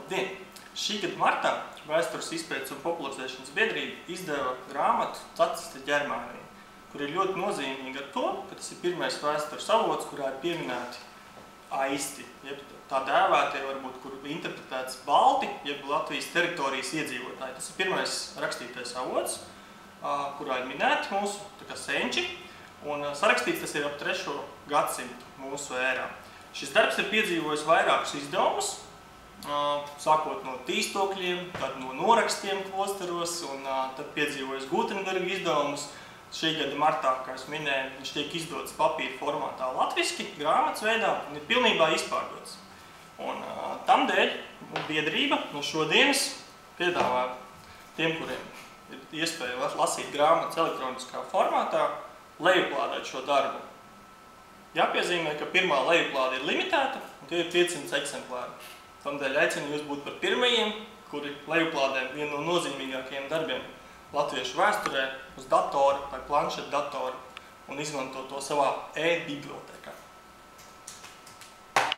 Labdien! Šī gada martā Vēstures izpētes un popularizēšanas biedrība izdeva grāmatu Caciste Ģermānija, kur ir ļoti nozīmīga ar to, ka tas ir pirmais vēstures avots, kurā ir pieminēti aisti, jeb tā dēvētie, varbūt, kur interpretēts balti, jeb Latvijas teritorijas iedzīvotāji. Tas ir pirmais rakstītais avots, kurā ir minēti mūsu senči, un sarakstīts tas ir ap 3. gadsimtu mūsu ērā. Šis darbs ir piedzīvojis vairākus izdevumus, sākot no tīstokļiem, tad no norakstiem klosteros, un tad piedzīvojis Gutenberga izdevumus. Šī gada martā, kā es minēju, viņš tiek izdots papīra formātā latviski, grāmatas veidā, un ir pilnībā izpārdots. Un tamdēļ biedrība no šodienas piedāvā tiem, kuriem ir iespēja lasīt grāmatas elektroniskā formātā, lejuplādēt šo darbu. Jāpiezīmē, ka pirmā lejuplāde ir limitēta, un tie ir 500 eksemplāri. Tamdēļ aicinu jūs būt par pirmajiem, kuri lejuplādē vienu no nozīmīgākajiem darbiem latviešu vēsturē uz datora vai planšeta datora un izmanto to savā e-bibliotēkā.